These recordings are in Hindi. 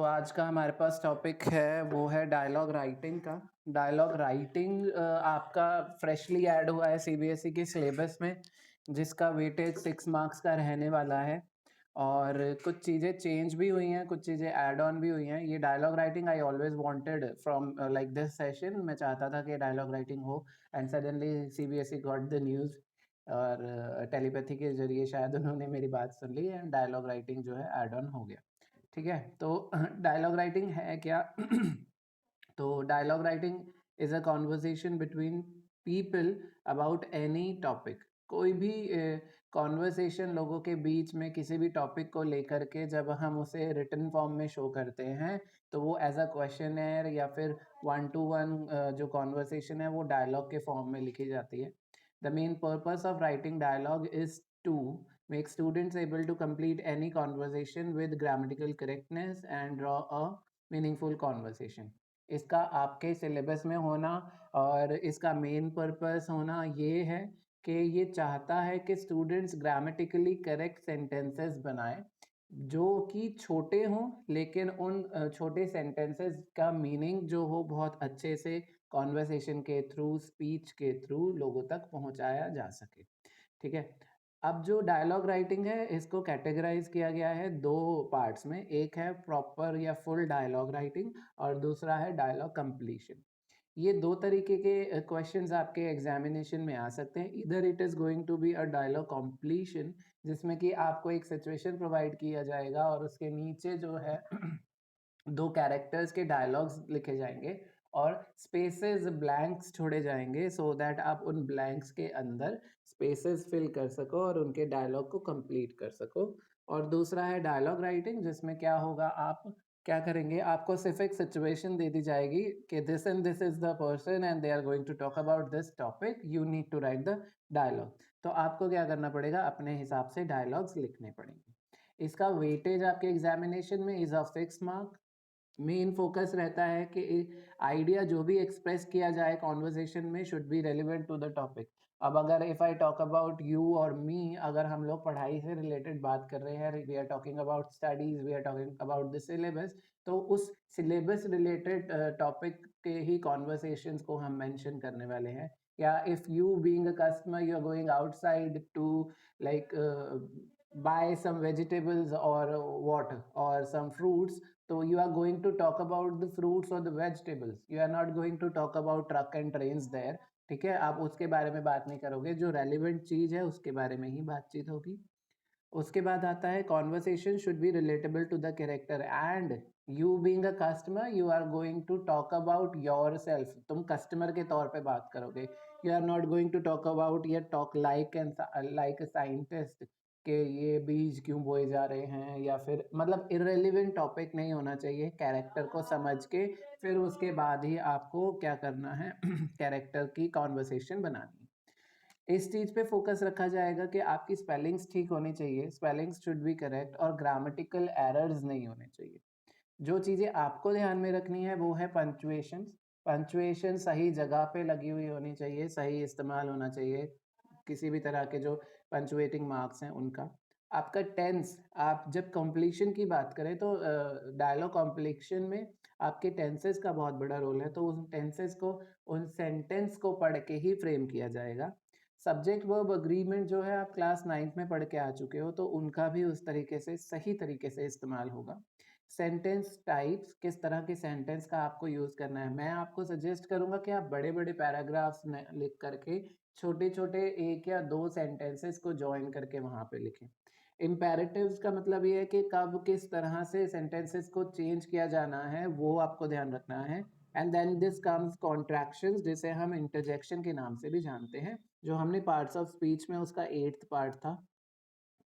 आज का हमारे पास टॉपिक है वो है डायलॉग राइटिंग का। डायलॉग राइटिंग आपका फ्रेशली ऐड हुआ है सीबीएसई के सिलेबस में, जिसका वेटेज 6 मार्क्स का रहने वाला है। और कुछ चीज़ें चेंज भी हुई हैं, कुछ चीज़ें ऐड ऑन भी हुई हैं। ये dialogue writing I always wanted from like this session. मैं चाहता था कि डायलॉग राइटिंग हो, and suddenly CBSE got the news और टेलीपैथी के जरिए शायद उन्होंने मेरी बात सुन ली एंड डायलॉग राइटिंग जो है ऐड ऑन हो गया। ठीक है, तो डायलॉग राइटिंग है क्या? तो dialogue writing is a conversation between people about any topic. कोई भी कॉन्वर्सेशन लोगों के बीच में किसी भी टॉपिक को लेकर के जब हम उसे रिटन फॉर्म में शो करते हैं, तो वो एज अ क्वेश्चनर या फिर 1-to-1 जो कॉन्वर्सेशन है वो डायलॉग के फॉर्म में लिखी जाती है। The main purpose of writing dialogue is to make students able to complete any conversation with grammatical correctness and draw a meaningful conversation। इसका आपके सिलेबस में होना और इसका मेन पर्पस होना ये है कि ये चाहता है कि स्टूडेंट्स ग्रामेटिकली करेक्ट सेंटेंसेस बनाएं जो कि छोटे हों, लेकिन उन छोटे सेंटेंसेस का मीनिंग जो हो बहुत अच्छे से कॉन्वर्सेशन के थ्रू, स्पीच के थ्रू लोगों तक पहुंचाया जा सके। ठीक है, अब जो डायलॉग राइटिंग है इसको कैटेगराइज किया गया है दो पार्ट्स में। एक है प्रॉपर या फुल डायलॉग राइटिंग और दूसरा है डायलॉग कंप्लीशन। ये दो तरीके के क्वेश्चंस आपके एग्जामिनेशन में आ सकते हैं। इधर it is going to be a dialogue completion, जिसमें कि आपको एक सिचुएशन प्रोवाइड किया जाएगा और उसके नीचे जो है दो कैरेक्टर्स के डायलॉग्स लिखे जाएंगे और स्पेसेस ब्लैंक्स छोड़े जाएंगे सो दैट आप उन ब्लैंक्स के अंदर स्पेसेस फिल कर सको और उनके डायलॉग को कंप्लीट कर सको। और दूसरा है डायलॉग राइटिंग, जिसमें क्या होगा, आप क्या करेंगे, आपको सिर्फ एक सिचुएशन दे दी जाएगी कि this and this is the person and they are going to talk about this topic, you need to write the dialogue. तो आपको क्या करना पड़ेगा, अपने हिसाब से डायलॉग्स लिखने पड़ेंगे। इसका वेटेज आपके एग्जामिनेशन में is of 6 mark. Main focus रहता है कि आइडिया जो भी एक्सप्रेस किया जाए कॉन्वर्सेशन में should be relevant to the topic. अब अगर if I talk about you और मी, अगर हम लोग पढ़ाई से रिलेटेड बात कर रहे हैं, we are talking about studies, we are talking about the syllabus, तो उस सिलेबस रिलेटेड टॉपिक के ही कॉन्वर्सेशंस को हम मेंशन करने वाले हैं। या if you being a customer you are going outside to like buy some vegetables or what or some fruits, so you are going to talk about the fruits or the vegetables, you are not going to talk about truck and trains there। ठीक है, आप उसके बारे में बात नहीं करोगे, जो रेलिवेंट चीज है उसके बारे में ही बातचीत होगी। उसके बाद आता है conversation should be relatable to the character and you being a customer you are going to talk about yourself. तुम कस्टमर के तौर पे बात करोगे, you are not going to talk about या talk like and like a scientist कि ये बीज क्यों बोए जा रहे हैं, या फिर मतलब इररेलेवेंट टॉपिक नहीं होना चाहिए। कैरेक्टर को समझ के फिर उसके बाद ही आपको क्या करना है कैरेक्टर की कॉन्वर्सेशन बनानी है। इस चीज पे फोकस रखा जाएगा कि आपकी स्पेलिंग्स ठीक होनी चाहिए, स्पेलिंग्स शुड बी करेक्ट और ग्रामेटिकल एरर्स नहीं होने चाहिए। जो चीजें आपको ध्यान में रखनी है वो है पंक्चुएशन। पंक्चुएशन सही जगह पे लगी हुई होनी चाहिए, सही इस्तेमाल होना चाहिए किसी भी तरह के जो पंक्चुएटिंग मार्क्स हैं उनका। आपका टेंस, आप जब कंप्लीशन की बात करें तो डायलॉग कंप्लीशन में आपके टेंसेस का बहुत बड़ा रोल है, तो उन टेंसेस को, उन सेंटेंस को पढ़ के ही फ्रेम किया जाएगा। सब्जेक्ट वर्ब अग्रीमेंट जो है आप क्लास 9th में पढ़ के आ चुके हो, तो उनका भी उस तरीके से सही तरीके से इस्तेमाल होगा। सेंटेंस टाइप्स, किस तरह के सेंटेंस का आपको यूज करना है, मैं आपको सजेस्ट करूंगा कि आप बड़े बड़े पैराग्राफ्स लिख करके छोटे छोटे एक या दो सेंटेंसेस को ज्वाइन करके वहां पे लिखें। इम्पेरेटिव्स का मतलब ये है कि कब किस तरह से सेंटेंसेस को चेंज किया जाना है वो आपको ध्यान रखना है। And then this comes contractions, जिसे हम इंटरजेक्शन के नाम से भी जानते हैं, जो हमने पार्ट्स ऑफ स्पीच में उसका 8th पार्ट था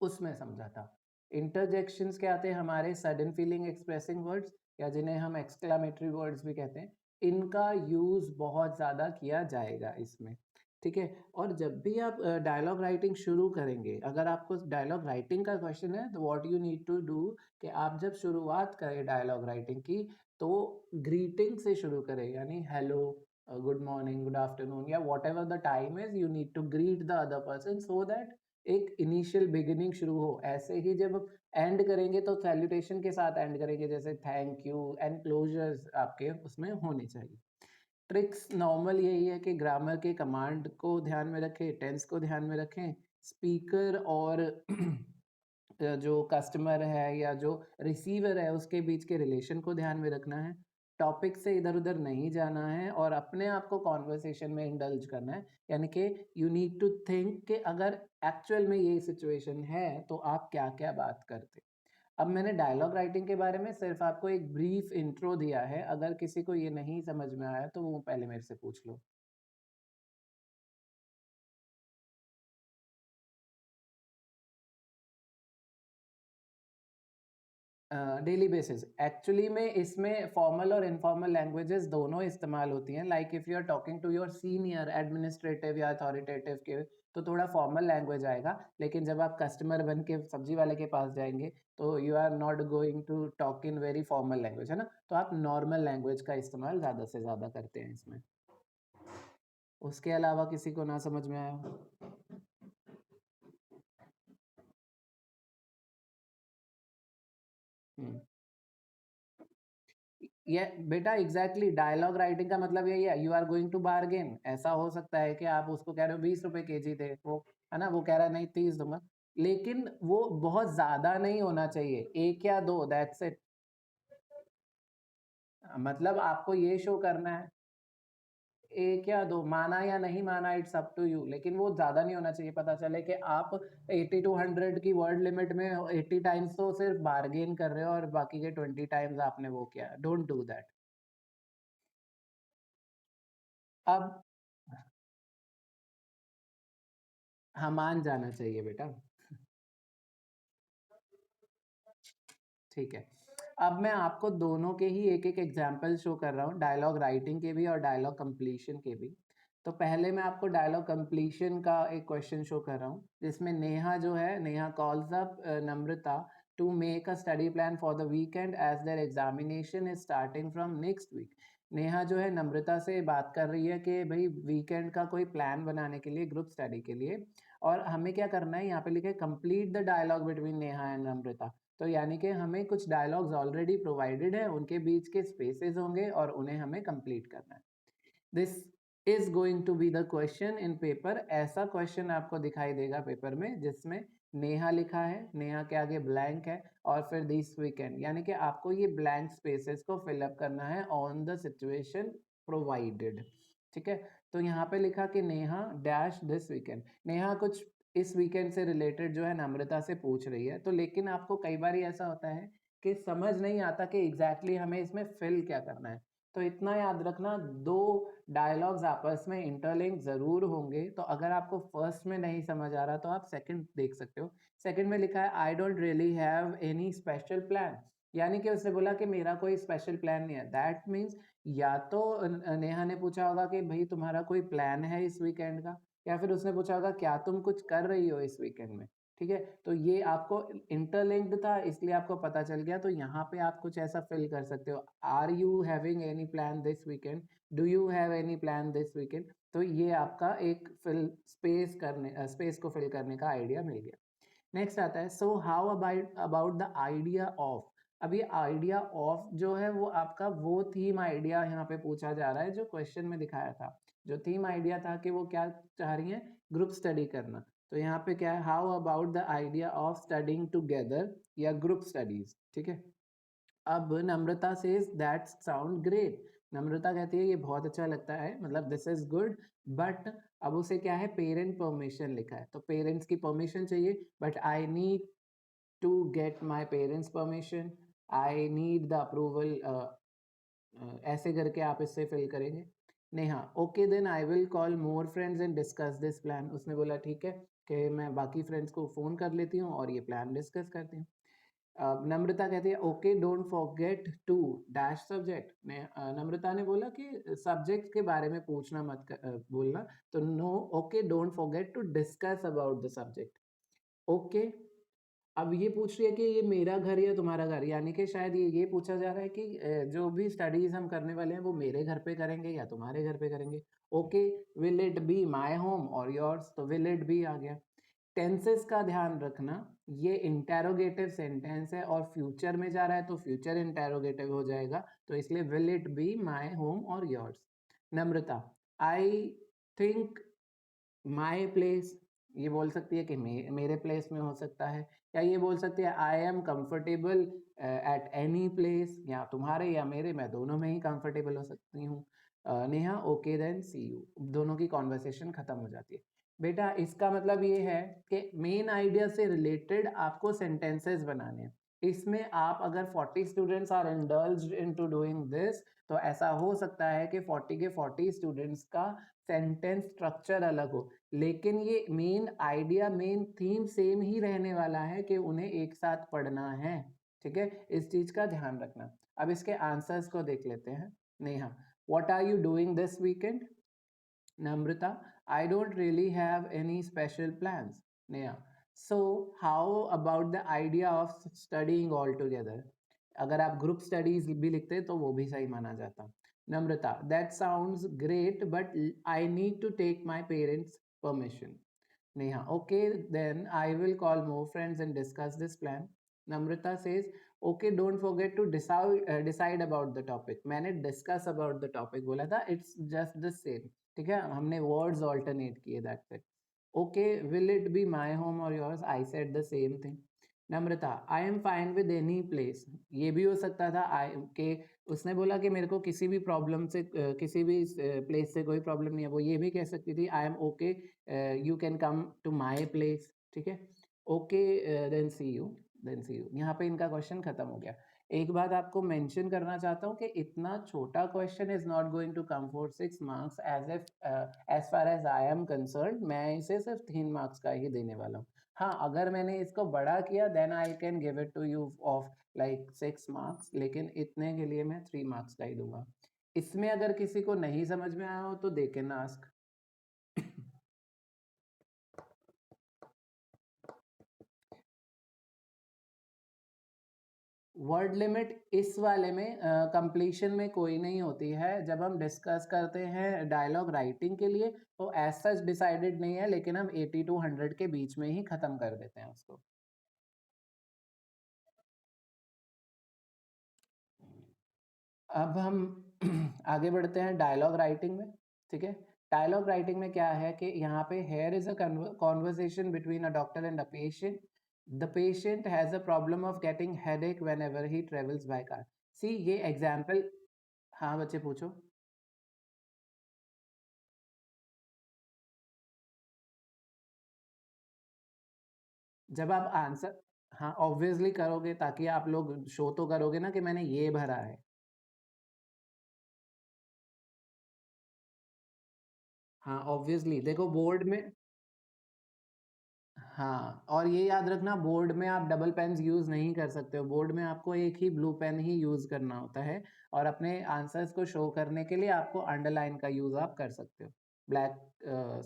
उसमें समझा था। इंटरजेक्शंस क्या आते हैं, हमारे सडन फीलिंग एक्सप्रेसिंग वर्ड्स या जिन्हें हम एक्सक्लामेटरी वर्ड्स भी कहते हैं, इनका यूज बहुत ज्यादा किया जाएगा इसमें। ठीक है, और जब भी आप डायलॉग राइटिंग शुरू करेंगे, अगर आपको डायलॉग राइटिंग का क्वेश्चन है तो what you need to do कि आप जब शुरुआत करें डायलॉग राइटिंग की तो ग्रीटिंग से शुरू करें, यानी hello, good morning, good afternoon या whatever the time is, you need to greet the other person so that एक इनिशियल बिगिनिंग शुरू हो। ऐसे ही जब एंड करेंगे तो सैल्यूटेशन के साथ एंड करेंगे, जैसे थैंक यू एंड क्लोजर्स आपके उसमें होने चाहिए। ट्रिक्स नॉर्मल यही है कि ग्रामर के कमांड को ध्यान में रखें, टेंस को ध्यान में रखें, स्पीकर और जो कस्टमर है या जो रिसीवर है उसके बीच के रिलेशन को ध्यान में रखना है, टॉपिक से इधर-उधर नहीं जाना है और अपने आप को कन्वर्सेशन में इंडल्ज करना है। यानी कि यू नीड टू थिंक कि अगर एक्चुअल में ये सिचुएशन है तो आप क्या-क्या बात करते। अब मैंने डायलॉग राइटिंग के बारे में सिर्फ आपको एक ब्रीफ इंट्रो दिया है, अगर किसी को ये नहीं समझ में आया तो वो पहले मेरे से पूछ लो। डेली बेसिस एक्चुअली में इसमें फॉर्मल और इनफॉर्मल लैंग्वेजेस दोनों इस्तेमाल होती हैं। Like if you are talking to your senior administrative या अथॉरिटेटिव के तो थोड़ा फॉर्मल लैंग्वेज आएगा, लेकिन जब आप कस्टमर बन के सब्जी वाले के पास जाएंगे तो you are not going to talk in very formal language, है ना? तो आप नॉर्मल लैंग्वेज का इस्तेमाल ज़्यादा से ज़्यादा करते हैं इसमें। उसके अलावा किसी को ना समझ में आया हो? हम्म। ये बेटा एग्जैक्टली डायलॉग राइटिंग का मतलब यही है, you are going to bargain. ऐसा हो सकता है कि आप उसको कह रहे हो 20 रुपए केजी दे, वो है ना, वो कह रहा है नहीं 30 दूंगा, लेकिन वो बहुत ज्यादा नहीं होना चाहिए, एक या दो, दैट्स इट। मतलब आपको ये शो करना है, एक या दो माना या नहीं माना इट्स अप टू यू, लेकिन वो ज्यादा नहीं होना चाहिए। पता चले कि आप 80 to 100 की वर्ड लिमिट में 80 टाइम्स तो सिर्फ बार्गेन कर रहे हो और बाकी के 20 टाइम्स आपने वो किया। Don't do that. अब हाँ, मान जाना चाहिए बेटा। ठीक है। अब मैं आपको दोनों के ही एक-एक एग्ज़ाम्पल शो कर रहा हूँ, डायलॉग राइटिंग के भी और डायलॉग कंप्लीशन के भी। तो पहले मैं आपको डायलॉग कंप्लीशन का एक क्वेश्चन शो कर रहा हूँ, जिसमें नेहा जो है, Neha calls up Namrata to make a study plan for the weekend as their examination is starting from next week. Neha जो है नम्रता से बात कर रही है कि भई वीकेंड का कोई प्लान बनाने के लिए, ग्रुप स्टडी के लिए, और हमें क्या करना है, यहाँ पे लिखा है complete the dialogue between Neha and Namrata. तो यानी कि हमें कुछ डायलॉग्स ऑलरेडी प्रोवाइडेड है, उनके बीच के स्पेसेस होंगे और उन्हें हमें कंप्लीट करना है। This is going to be the question in paper. ऐसा क्वेश्चन आपको दिखाई देगा पेपर में जिसमें नेहा लिखा है, नेहा के आगे ब्लैंक है और फिर दिस वीकेंड, यानी कि आपको ये ब्लैंक स्पेसेस को फिलअप करना है ऑन द सिचुएशन प्रोवाइडेड। ठीक है। तो यहाँ पे लिखा कि Neha dash this weekend, Neha कुछ इस वीकेंड से रिलेटेड जो है नम्रता से पूछ रही है। तो लेकिन आपको कई बार ऐसा होता है कि समझ नहीं आता कि एग्जैक्टली हमें इसमें फिल क्या करना है। तो इतना याद रखना, दो डायलॉग्स आपस में इंटरलिंक ज़रूर होंगे। तो अगर आपको फर्स्ट में नहीं समझ आ रहा तो आप सेकंड देख सकते हो। सेकंड में लिखा है I don't really have any special plan, यानी कि उसने बोला कि मेरा कोई स्पेशल प्लान नहीं है। दैट मीन्स या तो नेहा ने पूछा होगा कि भाई तुम्हारा कोई प्लान है इस वीकेंड का, या फिर उसने पूछा होगा क्या तुम कुछ कर रही हो इस वीकेंड में। ठीक है। तो ये आपको इंटरलिंक्ड था इसलिए आपको पता चल गया। तो यहाँ पे आप कुछ ऐसा फिल कर सकते हो, are you having any plan this weekend, do you have any plan this weekend. तो ये आपका एक फिल स्पेस करने स्पेस को फिल करने का आइडिया मिल गया। नेक्स्ट आता है so how about about the idea of. अब ये आइडिया ऑफ जो है वो आपका वो थीम आइडिया यहाँ पे पूछा जा रहा है जो क्वेश्चन में दिखाया था। जो थीम आइडिया था कि वो क्या चाह रही है, ग्रुप स्टडी करना। तो यहाँ पे क्या है, how about the idea of studying together या ग्रुप स्टडीज। ठीक है। अब नम्रता सेज दैट साउंड ग्रेट। नम्रता कहती है ये बहुत अच्छा लगता है, मतलब दिस इज गुड, बट अब उसे क्या है, पेरेंट परमिशन लिखा है, तो पेरेंट्स की परमिशन चाहिए। But I need to get my parents permission, I need the approval, ऐसे करके आप इससे फिल करेंगे। Neha okay then I will call more friends and discuss this plan. उसने बोला ठीक है कि मैं बाकी फ्रेंड्स को फ़ोन कर लेती हूँ और ये प्लान डिस्कस करती हूँ। नम्रता कहती है okay don't forget to dash subject. Namrata ने बोला कि सब्जेक्ट के बारे में पूछना मत बोलना। तो no, okay don't forget to discuss about the subject. Okay. अब ये पूछ रही है कि ये मेरा घर या तुम्हारा घर, यानी कि शायद ये पूछा जा रहा है कि जो भी स्टडीज हम करने वाले हैं वो मेरे घर पे करेंगे या तुम्हारे घर पे करेंगे। Okay, will it be my home और योर्स, तो विल इट बी आ गया। टेंसेस का ध्यान रखना, ये इंटेरोगेटिव सेंटेंस है और फ्यूचर में जा रहा है तो फ्यूचर इंटेरोगेटिव हो जाएगा, तो इसलिए will it be my home और yours. Namrata, I think my place, ये बोल सकती है कि मेरे प्लेस में हो सकता है, या ये बोल सकती है I am comfortable at any place, या तुम्हारे या मेरे, मैं दोनों में ही कंफर्टेबल हो सकती हूँ। Neha, okay then see you, दोनों की कॉन्वर्सेशन खत्म हो जाती है। बेटा इसका मतलब ये है कि मेन आइडिया से रिलेटेड आपको सेंटेंसेस बनाने हैं। इसमें आप अगर 40 students are indulged into doing this, तो ऐसा हो सकता है कि 40 के 40 स्टूडेंट्स का सेंटेंस स्ट्रक्चर अलग हो, लेकिन ये main idea, main theme same ही रहने वाला है कि उन्हें एक साथ पढ़ना है। ठीक है, इस चीज का ध्यान रखना। अब इसके आंसर्स को देख लेते हैं। Neha, what are you doing this weekend? Namrata, I don't really have any special plans. Neha, so how about the idea of studying all together? अगर आप ग्रुप स्टडीज भी लिखते तो वो भी सही माना जाता। Namrata, that sounds great but I need to take my parents permission. Neha, okay, then I will call more friends and discuss this plan. Namrata says, okay, don't forget to decide about the topic. मैंने discuss about the topic बोला था, it's just the same. ठीक है, हमने words alternate किए, that's it. Okay, will it be my home or yours? I said the same thing. Namrata, I am fine with any place, ये भी हो सकता था आई के, उसने बोला कि मेरे को किसी भी प्रॉब्लम से किसी भी प्लेस से कोई प्रॉब्लम नहीं है, वो ये भी कह सकती थी I am okay, you can come to my place. ठीक है, okay then see you, then see you, यहाँ पे इनका क्वेश्चन खत्म हो गया। एक बात आपको मेंशन करना चाहता हूँ कि इतना छोटा question is not going to come for 6 marks, as far as I am concerned, मैं इसे सिर्फ 3 मार्क्स का ही देने वाला हूँ। हाँ, अगर मैंने इसको बड़ा किया then I can give it to you of like 6 marks, लेकिन इतने के लिए मैं 3 मार्क्स का ही दूंगा। इसमें अगर किसी को नहीं समझ में आया हो तो they can ask. Word limit इस वाले में कंप्लीशन में कोई नहीं होती है। जब हम डिस्कस करते हैं डायलॉग राइटिंग के लिए तो एज सच डिसाइडेड नहीं है, लेकिन हम 80 टू 100 के बीच में ही खत्म कर देते हैं उसको। अब हम आगे बढ़ते हैं डायलॉग राइटिंग में। ठीक है, डायलॉग राइटिंग में क्या है कि यहाँ पे here is a conversation between a doctor and a patient. The patient has a problem of getting headache whenever he travels by car. See ये एग्जाम्पल। हाँ बच्चे पूछो। जब आप आंसर, हाँ ऑब्वियसली करोगे, ताकि आप लोग शो तो करोगे ना कि मैंने ये भरा है। हाँ ऑब्वियसली, देखो बोर्ड में, हाँ और ये याद रखना बोर्ड में आप डबल पेन यूज नहीं कर सकते हो, बोर्ड में आपको एक ही ब्लू पेन ही यूज करना होता है, और अपने आंसर्स को शो करने के लिए आपको अंडरलाइन का यूज आप कर सकते हो ब्लैक,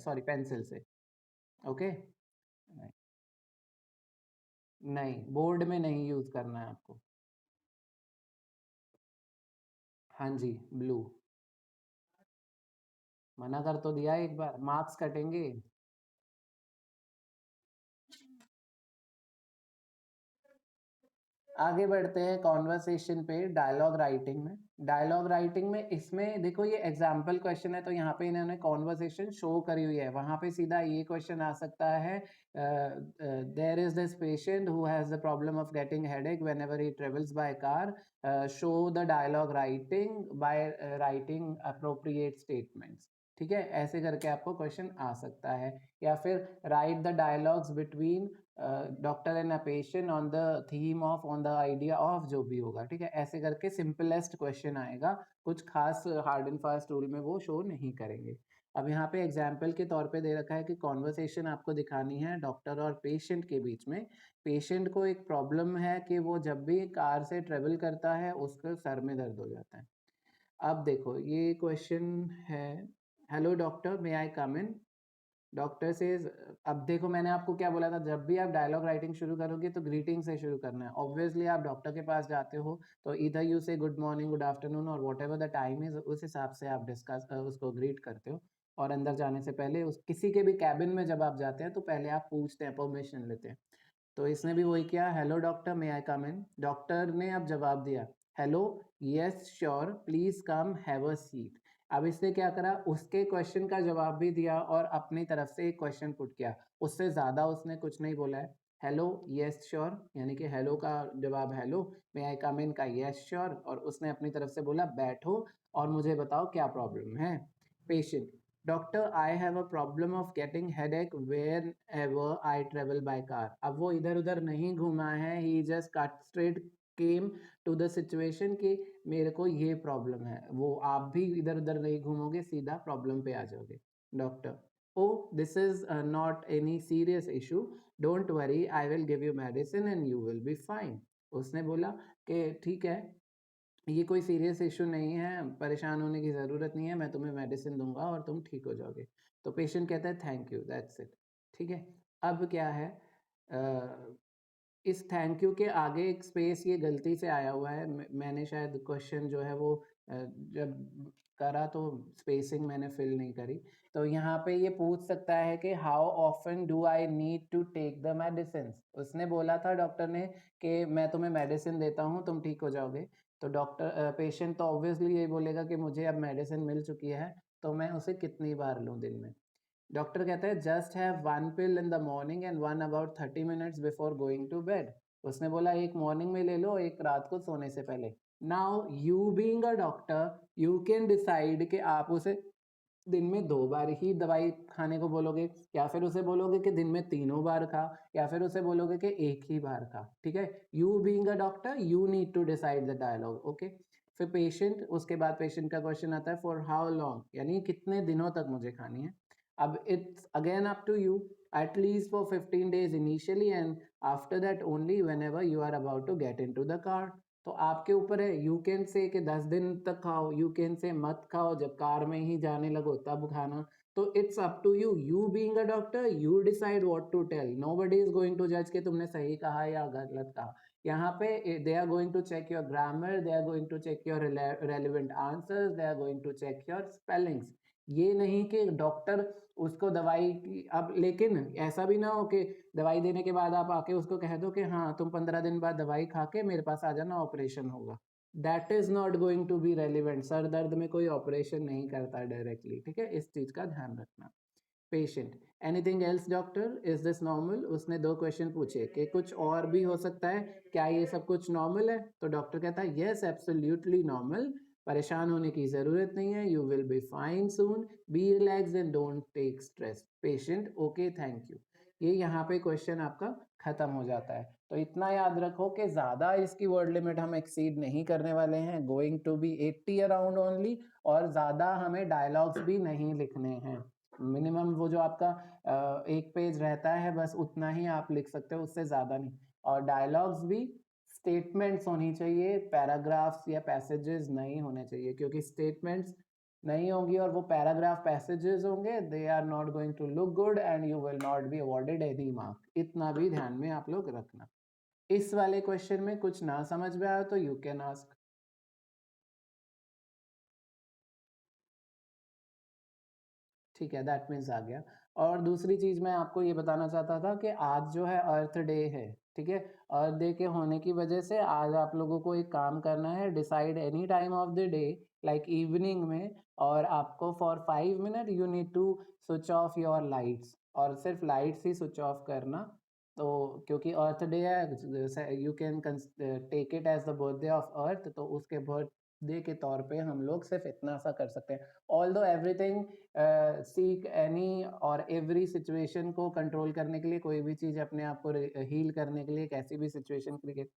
सॉरी पेंसिल से। ओके, नहीं, नहीं बोर्ड में नहीं यूज करना है आपको। हाँ जी, ब्लू। मना कर तो दिया एक बार, मार्क्स कटेंगे। आगे बढ़ते हैं कॉन्वर्सेशन पे डायलॉग राइटिंग में। डायलॉग राइटिंग में इसमें देखो ये एग्जाम्पल क्वेश्चन है, तो यहाँ पे इन्होंने कॉन्वर्सेशन शो करी हुई है, वहां पे सीधा ये क्वेश्चन आ सकता है, there is this patient who has the problem of getting headache whenever he travels by car, show the dialogue writing by writing appropriate statements. ठीक है, ऐसे करके आपको क्वेश्चन आ सकता है, या फिर right the dialogues between doctor and a patient on the theme of, on the idea of, जो भी होगा। ठीक है, ऐसे करके सिंपलेस्ट क्वेश्चन आएगा, कुछ खास हार्ड एंड फास्ट रूल में वो शो नहीं करेंगे। अब यहाँ पे एग्जाम्पल के तौर पे दे रखा है कि कॉन्वर्सेशन आपको दिखानी है डॉक्टर और पेशेंट के बीच में। पेशेंट को एक प्रॉब्लम है कि वो जब भी कार से ट्रेवल करता है उसके सर में दर्द हो जाता है। अब देखो ये क्वेश्चन है, हेलो डॉक्टर मे आई कम इन। डॉक्टर से, अब देखो मैंने आपको क्या बोला था, जब भी आप डायलॉग राइटिंग शुरू करोगे तो ग्रीटिंग से शुरू करना है। ऑब्वियसली आप डॉक्टर के पास जाते हो तो इधर यू से गुड मॉर्निंग, गुड आफ्टरनून और what ever the time is, उस हिसाब से आप डिस्कस उसको ग्रीट करते हो। और अंदर जाने से पहले उस किसी के भी कैबिन में जब आप जाते हैं तो पहले आप पूछते हैं, परमिशन लेते हैं। तो इसने भी वही किया, हेलो डॉक्टर, मे आई कम इन? डॉक्टर ने अब जवाब दिया, hello, yes sure, please come, have a seat. अब इसने क्या करा, उसके क्वेश्चन का जवाब भी दिया और अपनी तरफ से एक क्वेश्चन पुट किया। उससे ज्यादा उसने कुछ नहीं बोला है। हेलो, यस श्योर, यानी कि हेलो का जवाब हेलो, मे आई कम इन का यस श्योर, और उसने अपनी तरफ से बोला बैठो और मुझे बताओ क्या प्रॉब्लम है। Patient, doctor I have a problem of getting headache where ever I travel by car. अब वो इधर उधर नहीं घूमा है, he just cut straight came to the situation कि मेरे को ये प्रॉब्लम है। वो आप भी इधर उधर नहीं घूमोगे, सीधा प्रॉब्लम पे आ जाओगे। Doctor, oh this is not any serious issue, don't worry, I will give you medicine and you will be fine. उसने बोला कि ठीक है, ये कोई सीरियस इशू नहीं है, परेशान होने की ज़रूरत नहीं है, मैं तुम्हें मेडिसिन दूंगा और तुम ठीक हो जाओगे। तो पेशेंट कहता है थैंक यू, दैट्स इट। ठीक है। अब क्या है, इस थैंक यू के आगे एक स्पेस ये गलती से आया हुआ है। मैंने शायद क्वेश्चन जो है वो जब करा तो स्पेसिंग मैंने फिल नहीं करी। तो यहाँ पे ये पूछ सकता है कि how often do I need to take the medicine. उसने बोला था डॉक्टर ने कि मैं तुम्हें मेडिसिन देता हूँ, तुम ठीक हो जाओगे। तो डॉक्टर पेशेंट तो ऑब्वियसली ये बोलेगा कि मुझे अब मेडिसिन मिल चुकी है, तो मैं उसे कितनी बार लूँ दिन में। डॉक्टर कहता है just have one pill in the morning and one about 30 minutes before going to bed. उसने बोला एक मॉर्निंग में ले लो, एक रात को सोने से पहले। Now you being a doctor, you can decide कि आप उसे दिन में 2 बार ही दवाई खाने को बोलोगे, या फिर उसे बोलोगे कि दिन में तीनों बार खा, या फिर उसे बोलोगे कि एक ही बार खा। ठीक है, you being a doctor you need to decide the dialogue. Okay. फिर पेशेंट, उसके बाद पेशेंट का क्वेश्चन आता है फॉर हाउ लॉन्ग, यानी कितने दिनों तक मुझे खानी है। अब it's again up to you, at least for 15 days initially and after that only whenever you are about to get into the car। तो आपके ऊपर है, यू कैन से कि 10 दिन तक खाओ, यू कैन से मत खाओ, जब कार में ही जाने लगो तब खाना। तो it's up to you, you being a doctor you decide what to tell, nobody is going to जज कि तुमने सही कहा या गलत कहा। यहाँ पे they are going to check your grammar, they are going to check your relevant answers, they are going to check your spellings. ये नहीं कि डॉक्टर उसको दवाई की, अब लेकिन ऐसा भी ना हो कि दवाई देने के बाद आप आके उसको कह दो कि हाँ तुम 15 दिन बाद दवाई खा के मेरे पास आ जाना, ऑपरेशन होगा। That is not going to be relevant. सर दर्द में कोई ऑपरेशन नहीं करता डायरेक्टली। ठीक है, इस चीज का ध्यान रखना। Patient, anything else doctor, is this normal? उसने 2 क्वेश्चन पूछे कि कुछ और भी हो सकता है क्या, ये सब कुछ नॉर्मल है? तो डॉक्टर कहता है यस एब्सोल्युटली नॉर्मल, परेशान होने की जरूरत नहीं है, you will be fine soon, be relax and don't take stress. Patient, okay thank you. ये यहाँ पे क्वेश्चन आपका खत्म हो जाता है। तो इतना याद रखो कि ज्यादा इसकी वर्ड लिमिट हम एक्सीड नहीं करने वाले हैं, going to be 80 around only, और ज्यादा हमें डायलॉग्स भी नहीं लिखने हैं। मिनिमम वो जो आपका एक पेज रहता है बस उतना ही आप लिख सकते हो, उससे ज्यादा नहीं। और डायलॉग्स भी स्टेटमेंट्स होनी चाहिए, पैराग्राफ्स या पैसेजेस नहीं होने चाहिए, क्योंकि स्टेटमेंट्स नहीं होंगी और वो पैराग्राफ पैसेजेस होंगे, they are not going to look good and you will not be awarded any mark. इतना भी ध्यान में आप लोग रखना। इस वाले क्वेश्चन में कुछ ना समझ में आया तो यू कैन आस्क। ठीक है, दैट मीन्स आ गया। और दूसरी चीज मैं आपको ये बताना चाहता था कि आज जो है अर्थ डे है। ठीक है, अर्थ डे के होने की वजह से आज आप लोगों को एक काम करना है, decide any time of the day like evening में, और आपको for 5 minute you need to switch off your lights, और सिर्फ लाइट्स ही स्विच ऑफ करना। तो क्योंकि अर्थ डे है, you can take it as the birthday of earth, तो उसके बर्थडे के तौर पे हम लोग सिर्फ इतना सा कर सकते हैं। ऑल्दो एवरीथिंग, सीक एनी और एवरी सिचुएशन को कंट्रोल करने के लिए, कोई भी चीज़ अपने आप को हील करने के लिए, एक ऐसी भी सिचुएशन क्रिएट